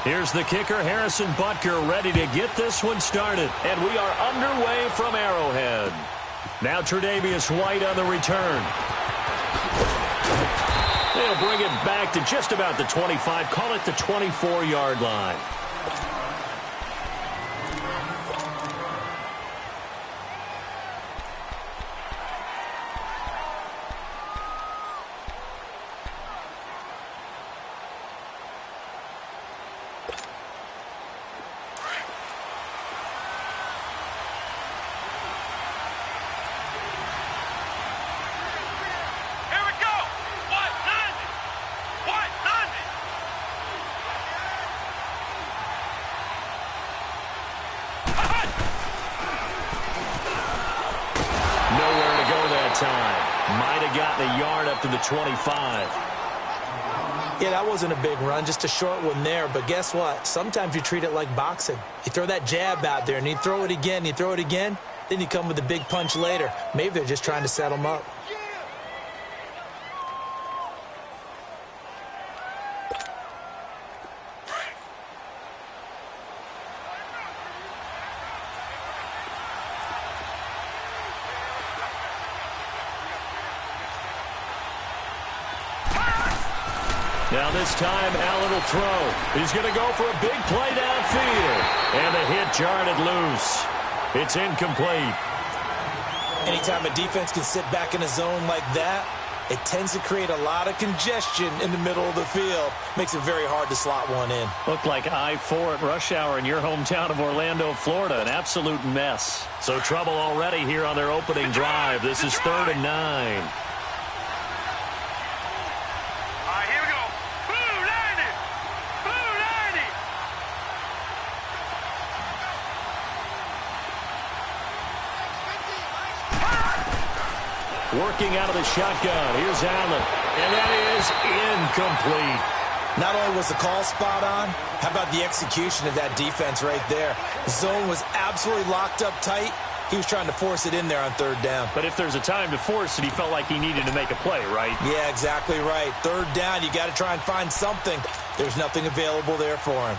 Here's the kicker, Harrison Butker, ready to get this one started. And we are underway from Arrowhead. Now Tre'Davious White on the return. They'll bring it back to just about the 25, call it the 24-yard line. A yard up to the 25. Yeah, that wasn't a big run, just a short one there. But guess what? Sometimes you treat it like boxing. You throw that jab out there, and you throw it again, then you come with a big punch later. Maybe they're just trying to set him up. Now this time, Allen will throw. He's going to go for a big play downfield. And the hit jarred it loose. It's incomplete. Anytime a defense can sit back in a zone like that, it tends to create a lot of congestion in the middle of the field. Makes it very hard to slot one in. Looked like I-4 at rush hour in your hometown of Orlando, Florida. An absolute mess. So trouble already here on their opening drive. This is 3rd and 9. Working out of the shotgun. Here's Allen. And that is incomplete. Not only was the call spot on, how about the execution of that defense right there? The zone was absolutely locked up tight. He was trying to force it in there on 3rd down. But if there's a time to force it, he felt like he needed to make a play, right? Yeah, exactly right. 3rd down, you got to try and find something. There's nothing available there for him.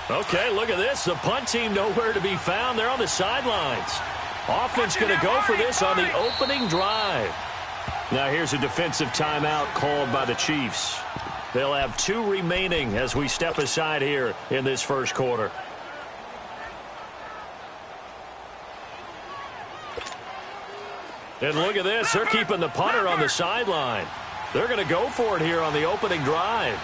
Okay, look at this. The punt team nowhere to be found. They're on the sidelines. Offense going to go for this on the opening drive. Now here's a defensive timeout called by the Chiefs. They'll have 2 remaining as we step aside here in this first quarter. And look at this. They're keeping the punter on the sideline. They're going to go for it here on the opening drive.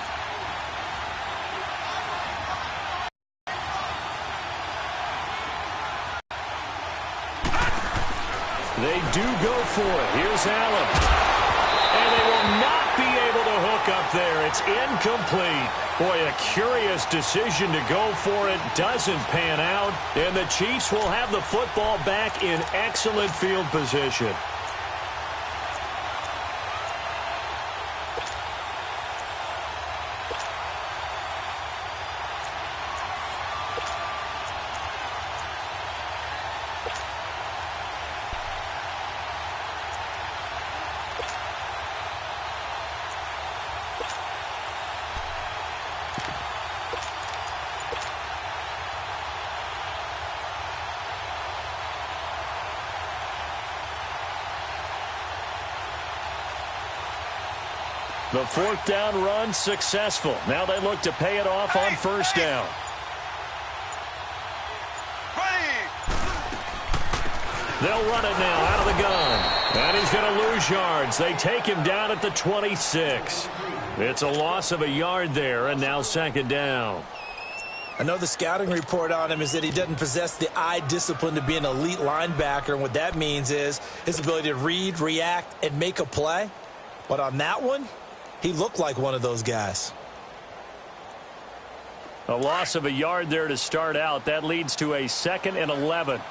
They do go for it. Here's Allen. And they will not be able to hook up there. It's incomplete. Boy, a curious decision to go for it. Doesn't pan out. And the Chiefs will have the football back in excellent field position. The 4th down run successful. Now they look to pay it off on 1st down. They'll run it now out of the gun. And he's going to lose yards. They take him down at the 26. It's a loss of a yard there, and now 2nd down. I know the scouting report on him is that he doesn't possess the eye discipline to be an elite linebacker, and what that means is his ability to read, react, and make a play. But on that one, he looked like one of those guys. A loss of a yard there to start out. That leads to a 2nd and 11.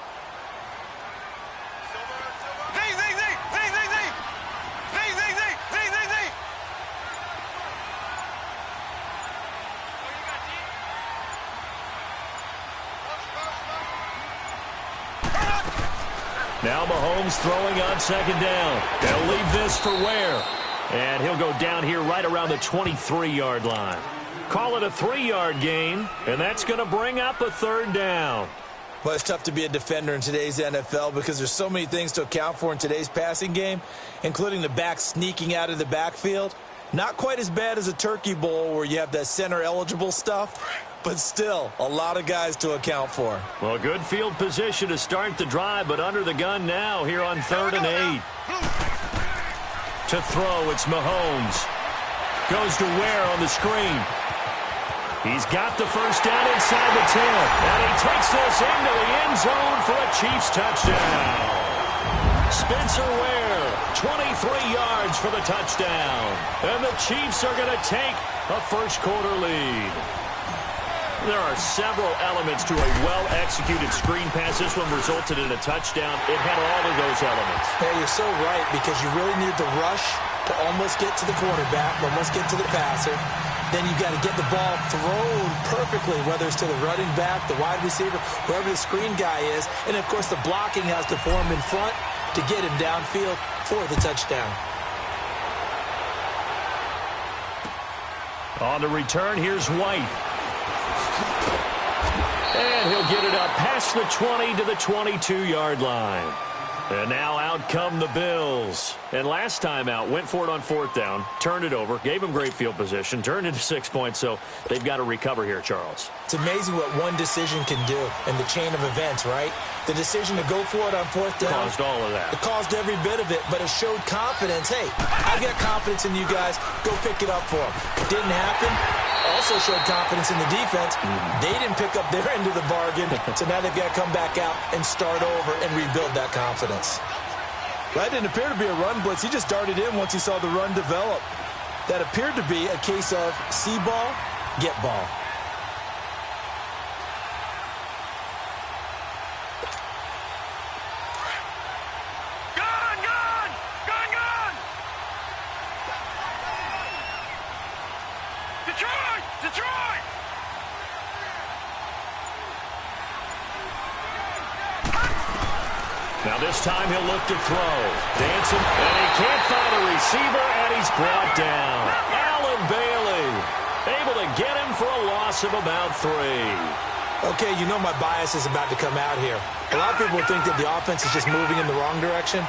Now Mahomes throwing on second down. They'll leave this for Ware. And he'll go down here right around the 23-yard line. Call it a 3-yard gain, and that's going to bring up a third down. Well, it's tough to be a defender in today's NFL because there's so many things to account for in today's passing game, including the back sneaking out of the backfield. Not quite as bad as a turkey bowl where you have that center-eligible stuff, but still a lot of guys to account for. Well, good field position to start the drive, but under the gun now here on 3rd and 8. To throw, it's Mahomes. Goes to Ware on the screen. He's got the first down inside the 10. And he takes this into the end zone for a Chiefs touchdown. Spencer Ware, 23 yards for the touchdown. And the Chiefs are going to take a first-quarter lead. There are several elements to a well-executed screen pass. This one resulted in a touchdown. It had all of those elements. Hey, you're so right because you really need the rush to almost get to the quarterback, almost get to the passer. Then you've got to get the ball thrown perfectly, whether it's to the running back, the wide receiver, whoever the screen guy is. And, of course, the blocking has to form in front to get him downfield for the touchdown. On the return, here's White. And he'll get it up past the 20 to the 22-yard line. And now out come the Bills. And last time out, went for it on 4th down, turned it over, gave them great field position, turned into 6 points, so they've got to recover here, Charles. It's amazing what one decision can do in the chain of events, right? The decision to go for it on 4th down. Caused all of that. It caused every bit of it, but it showed confidence. Hey, I've got confidence in you guys. Go pick it up for them. It didn't happen. Also showed confidence in the defense. They didn't pick up their end of the bargain, so now they've got to come back out and start over and rebuild that confidence. That didn't appear to be a run blitz. He just darted in once he saw the run develop. That appeared to be a case of see ball, get ball. Detroit! Now this time he'll look to throw. Dancing, and he can't find a receiver, and he's brought down. Allen Bailey, able to get him for a loss of about 3. Okay, you know my bias is about to come out here. A lot of people think that the offense is just moving in the wrong direction.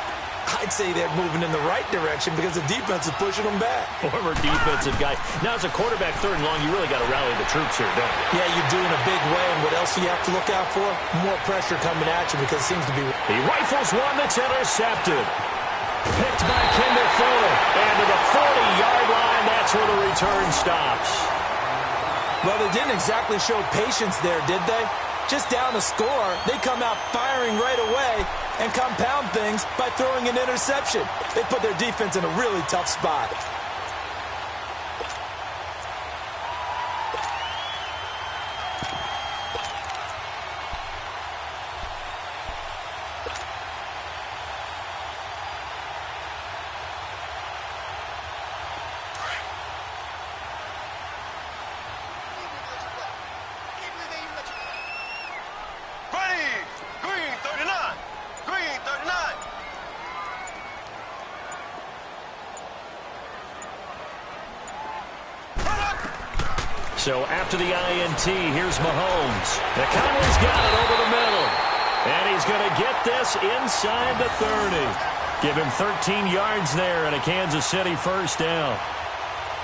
I'd say they're moving in the right direction because the defense is pushing them back. Former defensive guy. Now, as a quarterback 3rd and long, you really got to rally the troops here, don't you? Yeah, you do in a big way. And what else do you have to look out for? More pressure coming at you because it seems to be... He rifles one that's intercepted. Picked by Kendall Fuller. And to the 40-yard line, that's where the return stops. Well, they didn't exactly show patience there, did they? Just down a score, they come out firing right away and compound things by throwing an interception. They put their defense in a really tough spot. So after the INT, here's Mahomes. Conley's got it over the middle. And he's going to get this inside the 30. Give him 13 yards there and a Kansas City first down.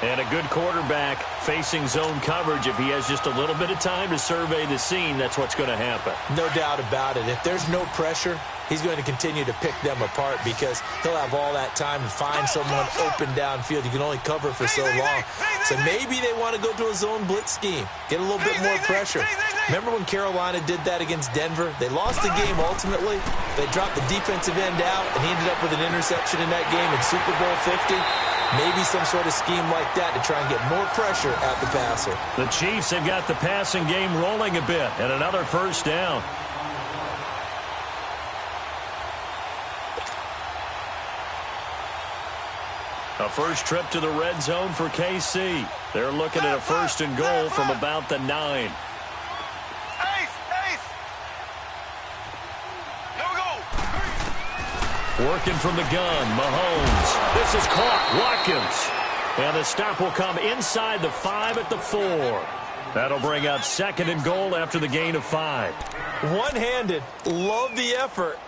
And a good quarterback facing zone coverage. If he has just a little bit of time to survey the scene, that's what's going to happen. No doubt about it. If there's no pressure, he's going to continue to pick them apart because he'll have all that time to find someone open downfield. You can only cover for so long. So maybe they want to go to a zone blitz scheme, get a little bit more pressure. Remember when Carolina did that against Denver? They lost the game ultimately. They dropped the defensive end out, and he ended up with an interception in that game in Super Bowl 50. Maybe some sort of scheme like that to try and get more pressure at the passer. The Chiefs have got the passing game rolling a bit, and another first down. A first trip to the red zone for KC. They're looking at a 1st and goal from about the 9. Working from the gun, Mahomes. This is caught, Watkins. And the stop will come inside the 5 at the 4. That'll bring up 2nd and goal after the gain of 5. One-handed. Love the effort.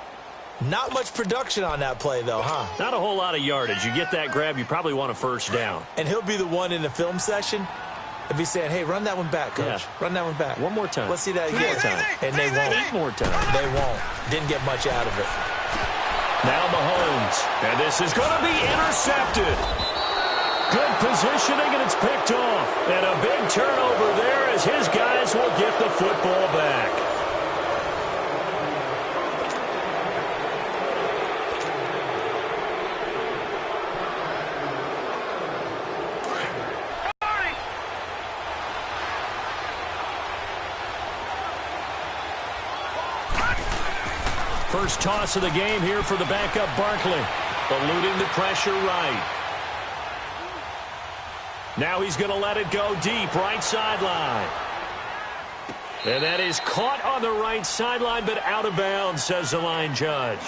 Not much production on that play, though, huh? Not a whole lot of yardage. You get that grab, you probably want a first down. And he'll be the one in the film session if he's saying, hey, run that one back, Coach. Yeah. Run that one back. One more time. Let's see that again. 2 more times. And they won't. 8 more times. They won't. Didn't get much out of it. Now Mahomes. And this is going to be intercepted. Good positioning, and it's picked off. And a big turnover there as his guys will get the football back. First toss of the game here for the backup Barkley. Eluding the pressure right. Now he's going to let it go deep, right sideline. And that is caught on the right sideline, but out of bounds, says the line judge.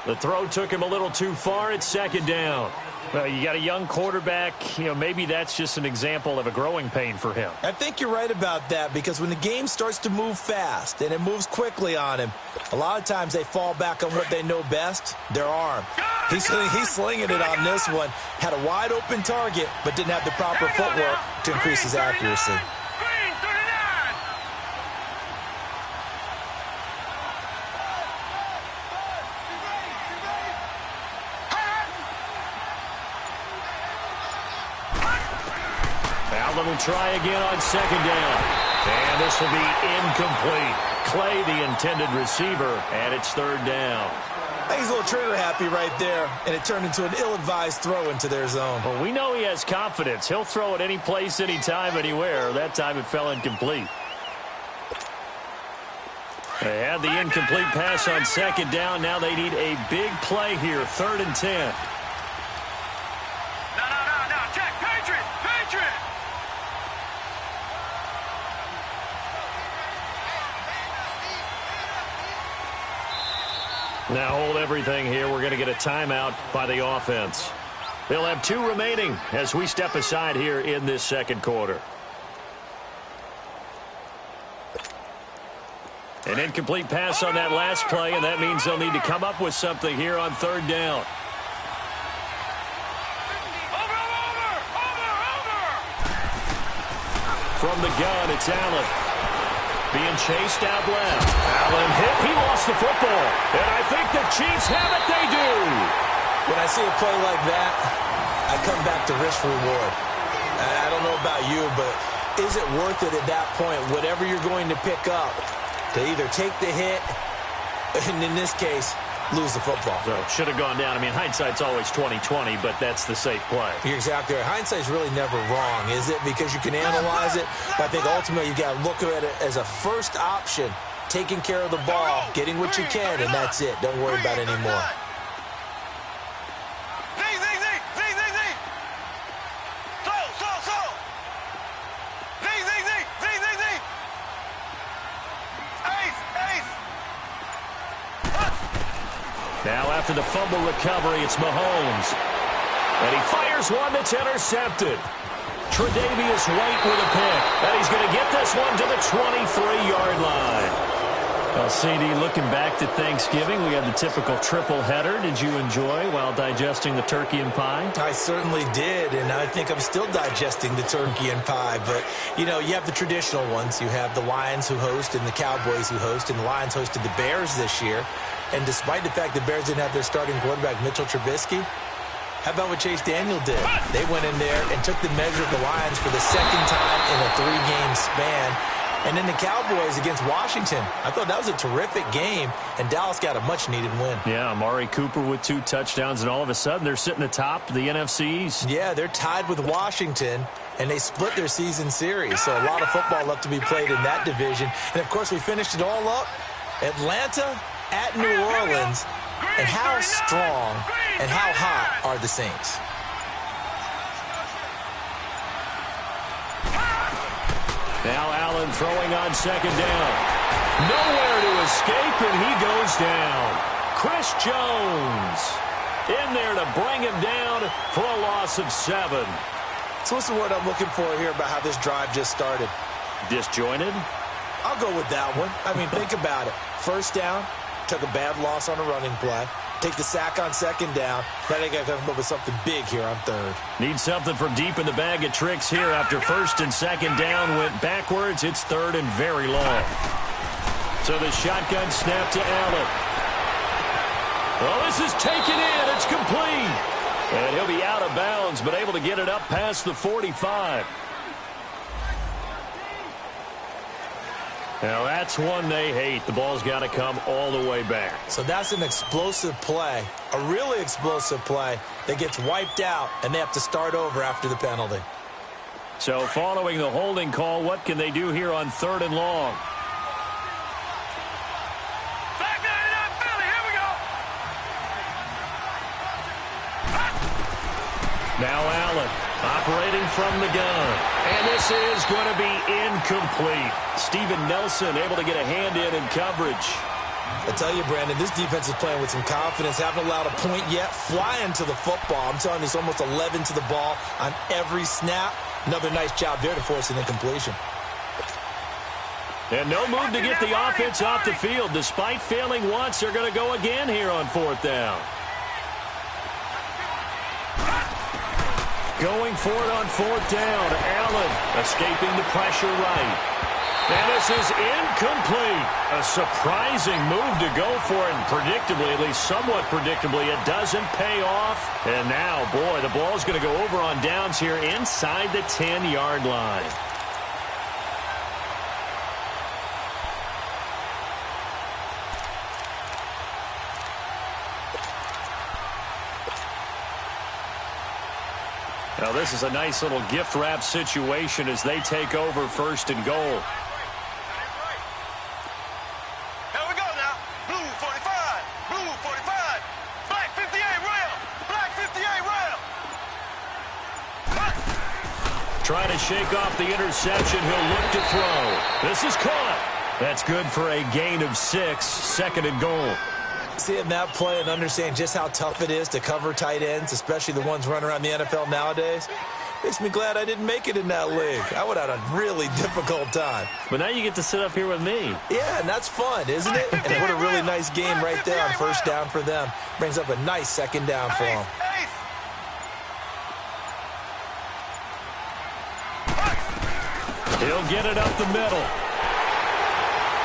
The throw took him a little too far. It's 2nd down. Well, you got a young quarterback. Maybe that's just an example of a growing pain for him. I think you're right about that, because when the game starts to move fast and it moves quickly on him, a lot of times they fall back on what they know best, their arm. He's slinging it on this one. Had a wide open target, but didn't have the proper footwork to increase his accuracy. Allen will try again on 2nd down. And this will be incomplete. Clay, the intended receiver, and it's 3rd down. I think he's a little trigger happy right there, and it turned into an ill-advised throw into their zone. Well, we know he has confidence. He'll throw it any place, anytime, anywhere. That time it fell incomplete. They had the incomplete pass on 2nd down. Now they need a big play here, 3rd and 10. Now hold everything here. We're going to get a timeout by the offense. They'll have 2 remaining as we step aside here in this 2nd quarter. An incomplete pass on that last play, and that means they'll need to come up with something here on 3rd down. From the gun, it's Allen. Being chased out left. Allen hit. He lost the football. And I think the Chiefs have it. They do. When I see a play like that, I come back to risk reward. I don't know about you, but is it worth it at that point, whatever you're going to pick up, to either take the hit, and in this case, lose the football? So should have gone down. I mean, hindsight's always 20/20, but that's the safe play. You're exactly right. Hindsight's really never wrong, is it? Because you can analyze it, but I think ultimately you got to look at it as a first option, taking care of the ball, getting what you can, and that's it. Don't worry about it anymore. Now after the fumble recovery, it's Mahomes. And he fires one that's intercepted. Tre'Davious White with a pick. And he's going to get this one to the 23-yard line. Well, CD, looking back to Thanksgiving, we had the typical triple header. Did you enjoy while digesting the turkey and pie? I certainly did, and I think I'm still digesting the turkey and pie. But, you know, you have the traditional ones. You have the Lions who host and the Cowboys who host, and the Lions hosted the Bears this year. And despite the fact the Bears didn't have their starting quarterback, Mitchell Trubisky, how about what Chase Daniel did? They went in there and took the measure of the Lions for the second time in a 3-game span. And then the Cowboys against Washington. I thought that was a terrific game, and Dallas got a much-needed win. Yeah, Amari Cooper with 2 touchdowns, and all of a sudden they're sitting atop the NFC East. Yeah, they're tied with Washington, and they split their season series. So a lot of football left to be played in that division. And, of course, we finished it all up. Atlanta at New Orleans. And how strong and how hot are the Saints? Now Allen throwing on second down. Nowhere to escape, and he goes down. Chris Jones in there to bring him down for a loss of 7. So what's the word I'm looking for here about how this drive just started? Disjointed? I'll go with that one. I mean, think about it. First down, took a bad loss on a running play. Take the sack on second down. Now they got to come up with something big here on third. Need something from deep in the bag of tricks here after first and second down went backwards. It's third and very long. So the shotgun snap to Allen. Well, this is taken in. It's complete. And he'll be out of bounds, but able to get it up past the 45. Now, that's one they hate. The ball's got to come all the way back. So that's an explosive play, a really explosive play that gets wiped out, and they have to start over after the penalty. So following the holding call, what can they do here on third and long? Now Allen operating from the gun. And this is going to be incomplete. Steven Nelson able to get a hand in coverage. I tell you, Brandon, this defense is playing with some confidence. Haven't allowed a point yet. Flying to the football. I'm telling you, it's almost 11 to the ball on every snap. Another nice job there to force an incompletion. And no move to get the offense off the field. Despite failing once, they're going to go again here on fourth down. Going for it on fourth down. Allen escaping the pressure right. And this is incomplete. A surprising move to go for it. And predictably, at least somewhat predictably, it doesn't pay off. And now, boy, the ball's going to go over on downs here inside the 10-yard line. Now, this is a nice little gift wrap situation as they take over first and goal. Here we go now. Blue 45, blue 45, black 58 rail, black 58 rail. Trying to shake off the interception. He'll look to throw. This is caught. That's good for a gain of 6, second and goal. Seeing that play and understand just how tough it is to cover tight ends, especially the ones running around the NFL nowadays, makes me glad I didn't make it in that league. I would have had a really difficult time. But now you get to sit up here with me. Yeah, and that's fun, isn't it? And what a really nice game right there on first down for them. Brings up a nice second down for them. He'll get it up the middle.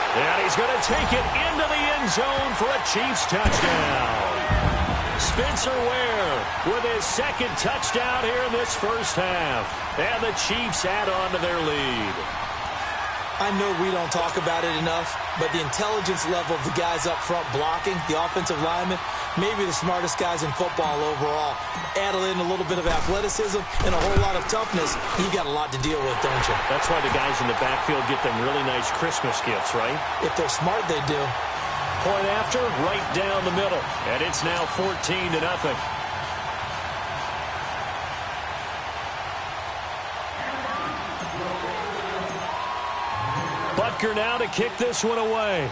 And he's going to take it into the end zone for a Chiefs touchdown. Spencer Ware with his second touchdown here in this first half. And the Chiefs add on to their lead. I know we don't talk about it enough, but the intelligence level of the guys up front blocking, the offensive linemen, maybe the smartest guys in football overall. Add in a little bit of athleticism and a whole lot of toughness, you got a lot to deal with, don't you? That's why the guys in the backfield get them really nice Christmas gifts, right? If they're smart, they do. Point after, right down the middle. And it's now 14-0. Butker now to kick this one away.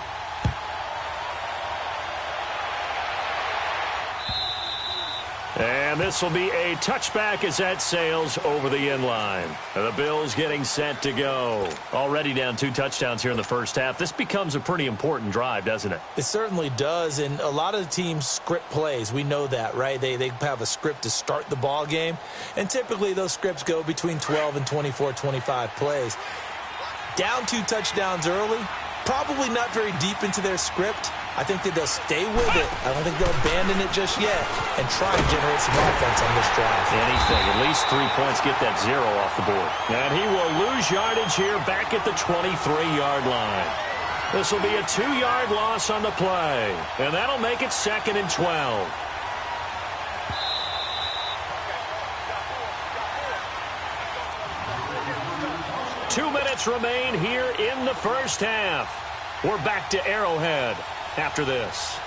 And this will be a touchback as that sails over the end line. The Bills getting set to go. Already down 2 touchdowns here in the first half. This becomes a pretty important drive, doesn't it? It certainly does, and a lot of the teams script plays. We know that, right? They have a script to start the ball game, and typically those scripts go between 12 and 24, 25 plays. Down 2 touchdowns early, probably not very deep into their script. I think that they'll stay with it. I don't think they'll abandon it just yet and try and generate some offense on this drive. Anything. At least 3 points, get that 0 off the board. And he will lose yardage here back at the 23-yard line. This will be a 2-yard loss on the play. And that'll make it 2nd and 12. Two minutes remain here in the first half. We're back to Arrowhead after this.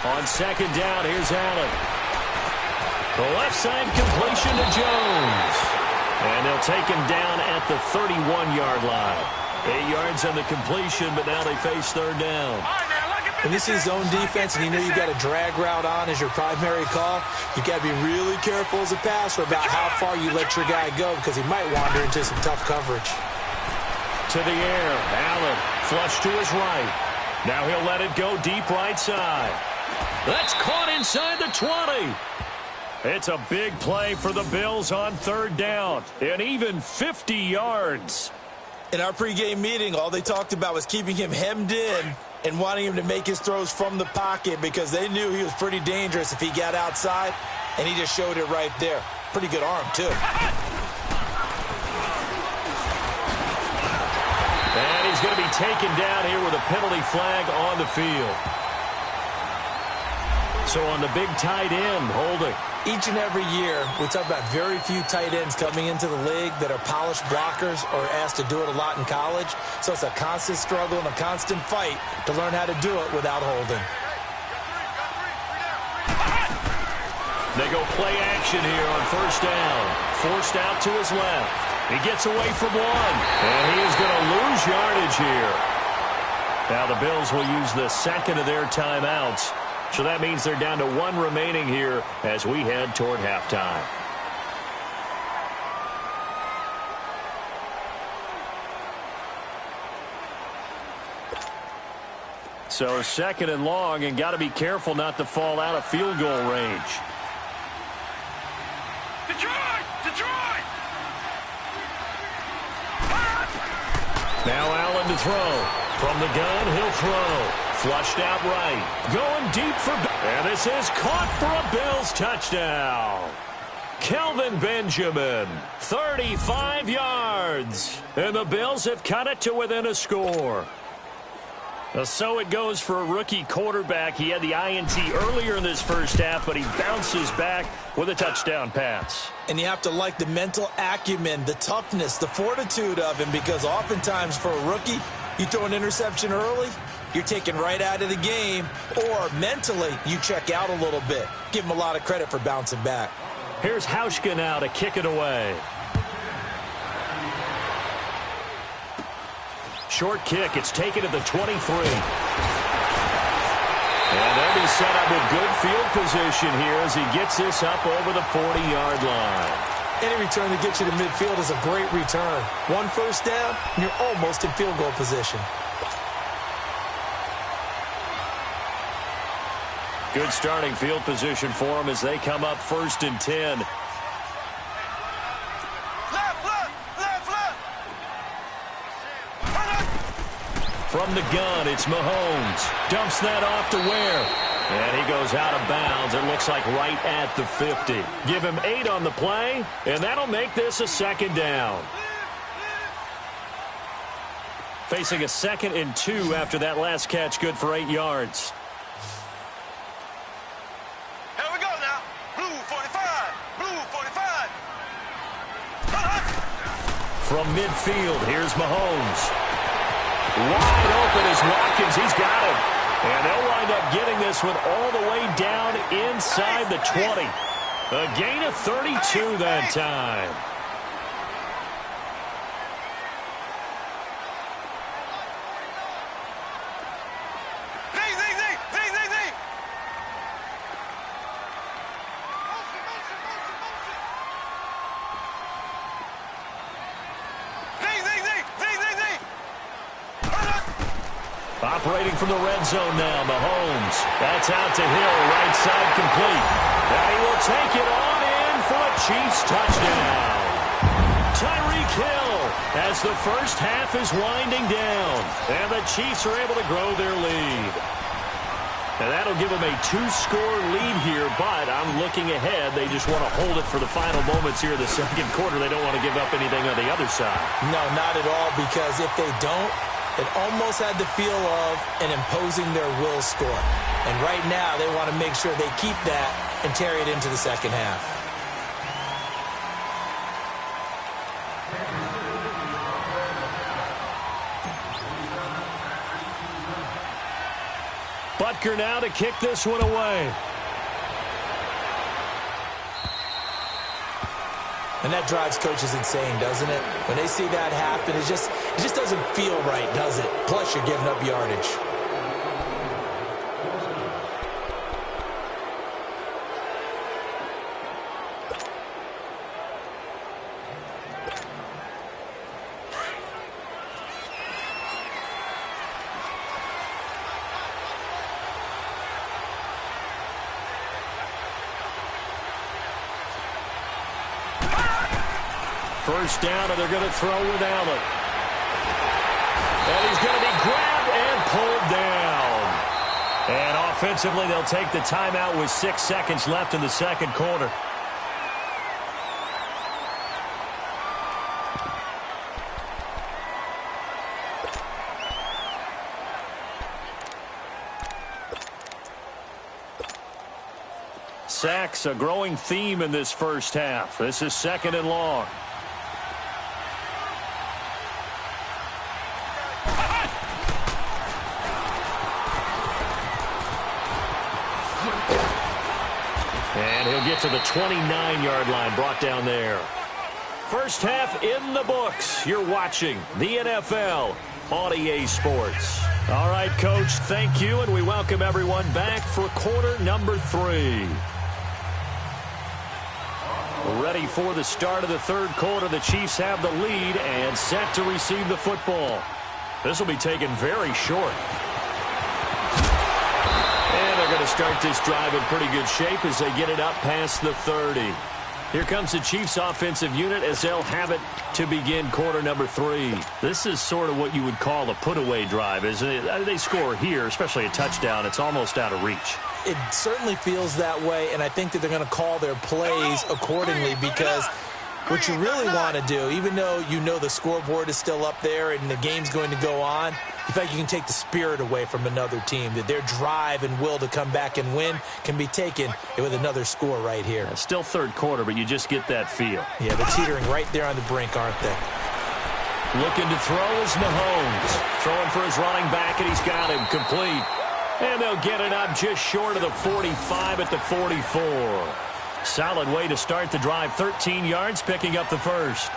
On second down, here's Allen. The left side completion to Jones. And they'll take him down at the 31-yard line. 8 yards on the completion, but now they face third down. When this is zone defense and you know you got a drag route on as your primary call, you got to be really careful as a passer about how far you let your guy go because he might wander into some tough coverage. To the air, Allen flush to his right. Now he'll let it go deep right side. That's caught inside the 20. It's a big play for the Bills on third down, and even 50 yards. In our pregame meeting, all they talked about was keeping him hemmed in and wanting him to make his throws from the pocket because they knew he was pretty dangerous if he got outside, and he just showed it right there. Pretty good arm, too. And he's going to be taken down here with a penalty flag on the field. So on the big tight end, holding. Each and every year, we talk about very few tight ends coming into the league that are polished blockers or asked to do it a lot in college. So it's a constant struggle and a constant fight to learn how to do it without holding. They go play action here on first down. Forced out to his left. He gets away from one. And he is going to lose yardage here. Now the Bills will use the second of their timeouts. So that means they're down to 1 remaining here as we head toward halftime. So second and long, and got to be careful not to fall out of field goal range. Detroit! Now Allen to throw. From the gun, he'll throw. Flushed out right. Going deep for... And this is caught for a Bills touchdown. Kelvin Benjamin, 35 yards. And the Bills have cut it to within a score. So it goes for a rookie quarterback. He had the INT earlier in this first half, but he bounces back with a touchdown pass. And you have to like the mental acumen, the toughness, the fortitude of him, because oftentimes for a rookie, you throw an interception early, you're taken right out of the game, or mentally, you check out a little bit. Give him a lot of credit for bouncing back. Here's Hauschka now to kick it away. Short kick. It's taken to the 23. And they'll be set up with good field position here as he gets this up over the 40-yard line. Any return that gets you to midfield is a great return. 1 first down, and you're almost in field goal position. Good starting field position for them as they come up 1st and 10. From the gun, it's Mahomes. Dumps that off to Ware. And he goes out of bounds. It looks like right at the 50. Give him 8 on the play, and that'll make this a 2nd down. Facing a 2nd and 2 after that last catch, good for 8 yards. Here we go now. Blue 45. Blue 45. From midfield, here's Mahomes. Wide open is Watkins. He's got him. And they'll wind up getting this one all the way down inside the 20. A gain of 32 that time. Operating from the red zone now, Mahomes. That's out to Hill, right side complete. And he will take it on in for a Chiefs touchdown. Tyreek Hill as the first half is winding down. And the Chiefs are able to grow their lead. And that'll give them a 2-score lead here, but I'm looking ahead. They just want to hold it for the final moments here in the second quarter. They don't want to give up anything on the other side. No, not at all, because if they don't, it almost had the feel of an imposing their will score. And right now, they want to make sure they keep that and carry it into the second half. Butker now to kick this one away. And that drives coaches insane, doesn't it? When they see that happen, it just doesn't feel right, does it? Plus, you're giving up yardage. First down, and they're going to throw with Allen. And he's going to be grabbed and pulled down. And offensively, they'll take the timeout with 6 seconds left in the second quarter. Sacks, a growing theme in this first half. This is 2nd and long. And he'll get to the 29-yard line, brought down there. First half in the books. You're watching the NFL on EA Sports. All right, Coach, thank you, and we welcome everyone back for quarter number 3. Ready for the start of the third quarter. The Chiefs have the lead and set to receive the football. This will be taken very short. And they're going to start this drive in pretty good shape as they get it up past the 30. Here comes the Chiefs offensive unit as they'll have it to begin quarter number 3. This is sort of what you would call a put-away drive, isn't it? They score here, especially a touchdown. It's almost out of reach. It certainly feels that way, and I think that they're going to call their plays accordingly because what you really want to do, even though you know the scoreboard is still up there and the game's going to go on, in fact, you can take the spirit away from another team, that their drive and will to come back and win can be taken with another score right here. It's still third quarter, but you just get that feel. Yeah, they're teetering right there on the brink, aren't they? Looking to throw is Mahomes. Throwing for his running back, and he's got him complete. And they'll get it up just short of the 45 at the 44. Solid way to start the drive. 13 yards, picking up the first.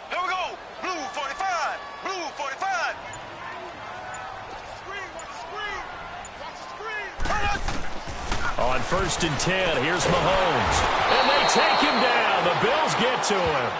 Here we go. Blue 45. Blue 45. On 1st and 10, here's Mahomes. And they take him down. The Bills get to him.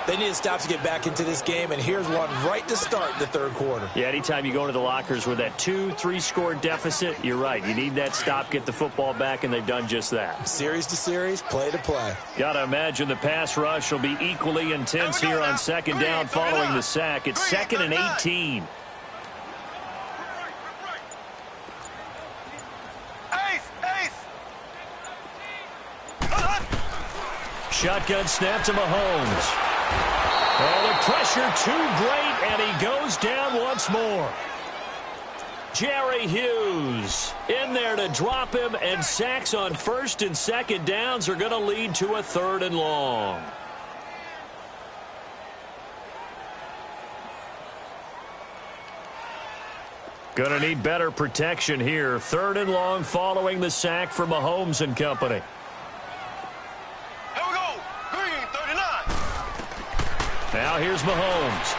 They need to stop to get back into this game, and here's one right to start the third quarter. Yeah, anytime you go into the lockers with that 2-3 score deficit, you're right. You need that stop, get the football back, and they've done just that. Series to series, play to play. Got to imagine the pass rush will be equally intense here on 2nd down following the sack. It's 2nd and 18. Shotgun snap to Mahomes. Oh, the pressure too great, and he goes down once more. Jerry Hughes in there to drop him, and sacks on 1st and 2nd downs are going to lead to a 3rd and long. Going to need better protection here. 3rd and long following the sack for Mahomes and company. Now here's Mahomes.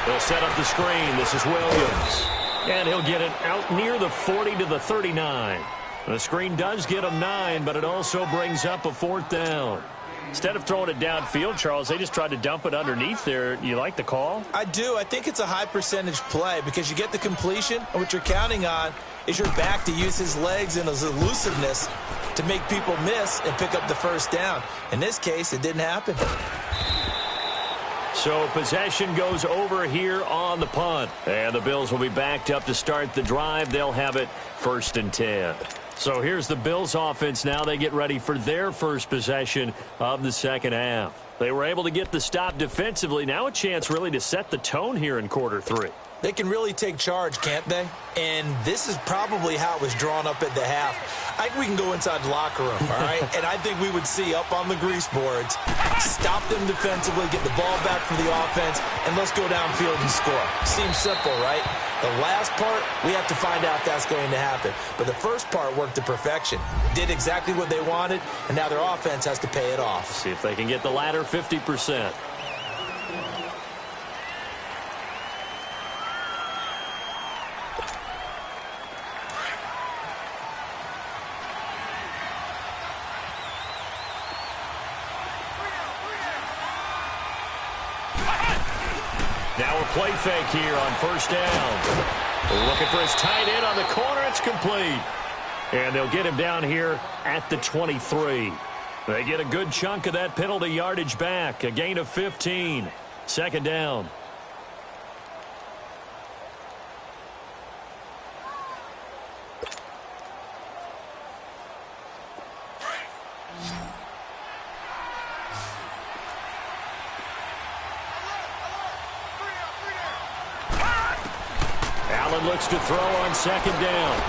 He'll set up the screen. This is Williams. And he'll get it out near the 40 to the 39. The screen does get him 9, but it also brings up a 4th down. Instead of throwing it downfield, Charles, they just tried to dump it underneath there. You like the call? I do. I think it's a high percentage play because you get the completion, and what you're counting on is your back to use his legs and his elusiveness to make people miss and pick up the 1st down. In this case, it didn't happen. So possession goes over here on the punt. And the Bills will be backed up to start the drive. They'll have it 1st and 10. So here's the Bills offense now. They get ready for their first possession of the second half. They were able to get the stop defensively. Now a chance really to set the tone here in quarter 3. They can really take charge, can't they? And this is probably how it was drawn up at the half. I think we can go inside the locker room, all right? And I think we would see up on the grease boards, stop them defensively, get the ball back for the offense, and let's go downfield and score. Seems simple, right? The last part, we have to find out if that's going to happen. But the first part worked to perfection. Did exactly what they wanted, and now their offense has to pay it off. See if they can get the latter 50%. Now a play fake here on first down. Looking for his tight end on the corner. It's complete. And they'll get him down here at the 23. They get a good chunk of that penalty yardage back. A gain of 15. Second down. Allen looks to throw on second down.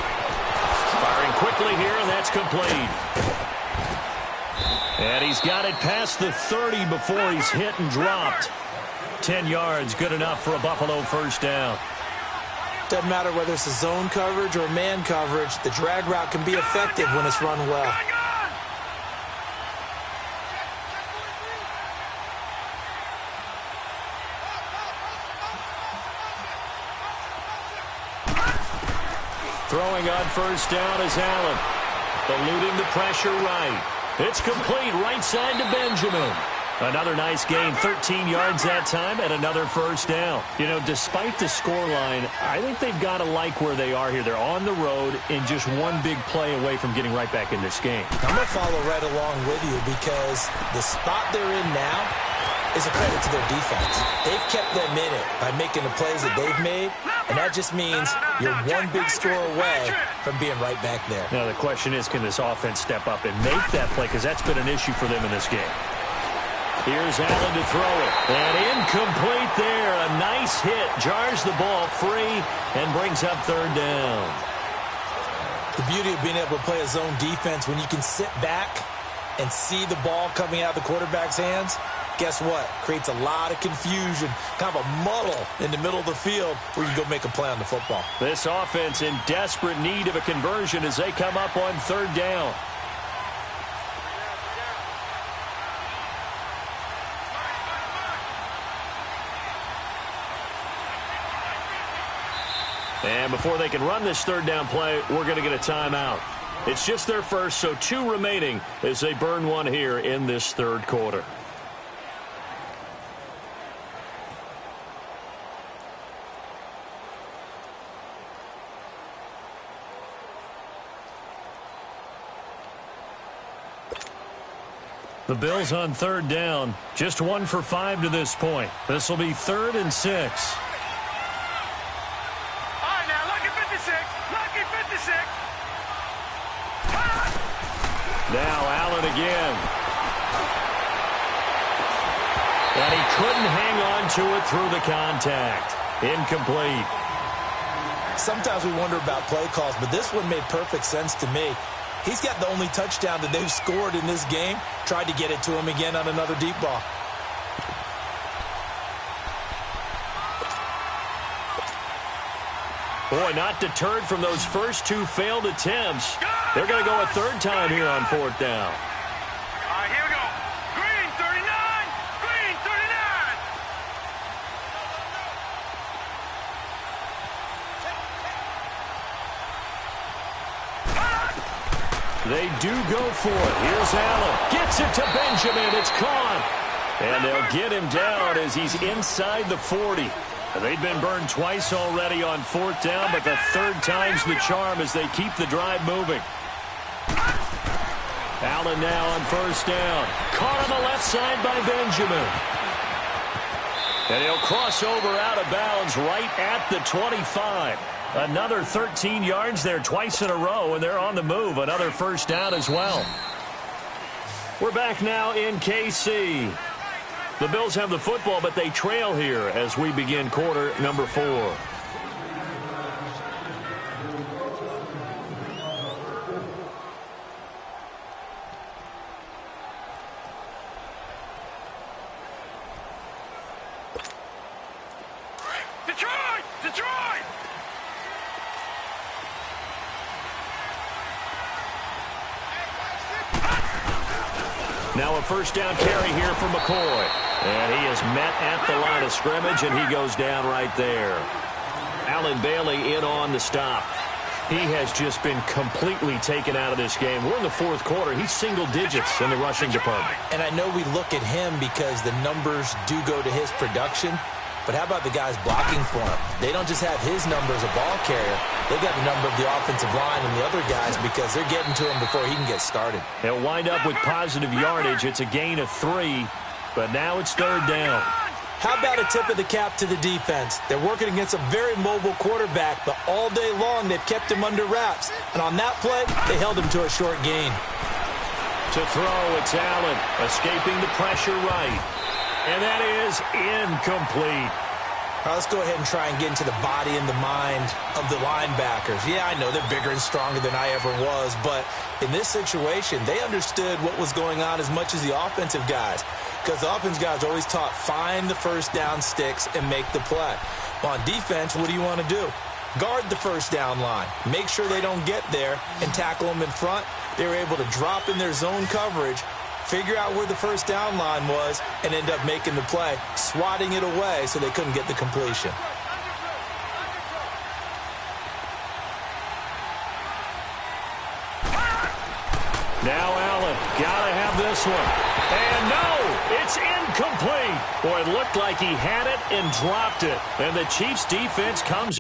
Firing quickly here, and that's complete. And he's got it past the 30 before he's hit and dropped. 10 yards, good enough for a Buffalo first down. Doesn't matter whether it's a zone coverage or man coverage, the drag route can be effective when it's run well. Throwing on first down is Allen. Eluding the pressure right. It's complete right side to Benjamin. Another nice gain, 13 yards that time, and another first down. You know, despite the scoreline, I think they've got to like where they are here. They're on the road and just one big play away from getting right back in this game. I'm going to follow right along with you because the spot they're in now is a credit to their defense. They've kept them in it by making the plays that they've made, and that just means you're one big score away from being right back there. Now the question is, can this offense step up and make that play? Because that's been an issue for them in this game. Here's Allen to throw it. And incomplete there. A nice hit. Jars the ball free and brings up third down. The beauty of being able to play a zone defense when you can sit back and see the ball coming out of the quarterback's hands, guess what? Creates a lot of confusion, kind of a muddle in the middle of the field where you go make a play on the football. This offense in desperate need of a conversion as they come up on third down. And before they can run this third down play, we're going to get a timeout. It's just their first, so 2 remaining as they burn one here in this third quarter. The Bills on third down, just 1 for 5 to this point. This will be 3rd and 6. Now Allen again. And he couldn't hang on to it through the contact. Incomplete. Sometimes we wonder about play calls, but this one made perfect sense to me. He's got the only touchdown that they've scored in this game. Tried to get it to him again on another deep ball. Boy, not deterred from those first 2 failed attempts. They're going to go a third time here on fourth down. All right, here we go. Green 39. Green 39. They do go for it. Here's Allen. Gets it to Benjamin. It's caught. And they'll get him down as he's inside the 40. They've been burned twice already on fourth down, but the third time's the charm as they keep the drive moving. Allen now on first down. Caught on the left side by Benjamin. And he'll cross over out of bounds right at the 25. Another 13 yards there twice in a row, and they're on the move. Another first down as well. We're back now in KC. The Bills have the football, but they trail here as we begin quarter number 4. Detroit! Detroit! Now a first down carry here for McCoy. And he is met at the line of scrimmage, and he goes down right there. Allen Bailey in on the stop. He has just been completely taken out of this game. We're in the fourth quarter. He's single digits in the rushing department. And I know we look at him because the numbers do go to his production. But how about the guys blocking for him? They don't just have his number as a ball carrier. They got the number of the offensive line and the other guys because they're getting to him before he can get started. They'll wind up with positive yardage. It's a gain of 3, but now it's third down. How about a tip of the cap to the defense? They're working against a very mobile quarterback, but all day long they've kept him under wraps. And on that play, they held him to a short gain. To throw, it's Allen, escaping the pressure right. And that is incomplete. All right, let's go ahead and try and get into the body and the mind of the linebackers. Yeah, I know they're bigger and stronger than I ever was, but in this situation, they understood what was going on as much as the offensive guys. Because the offensive guys always taught, find the first down sticks and make the play. Well, on defense, what do you want to do? Guard the first down line. Make sure they don't get there and tackle them in front. They were able to drop in their zone coverage, figure out where the first down line was, and end up making the play, swatting it away so they couldn't get the completion. Now Allen, gotta have this one. And no, it's incomplete. Boy, it looked like he had it and dropped it. And the Chiefs defense comes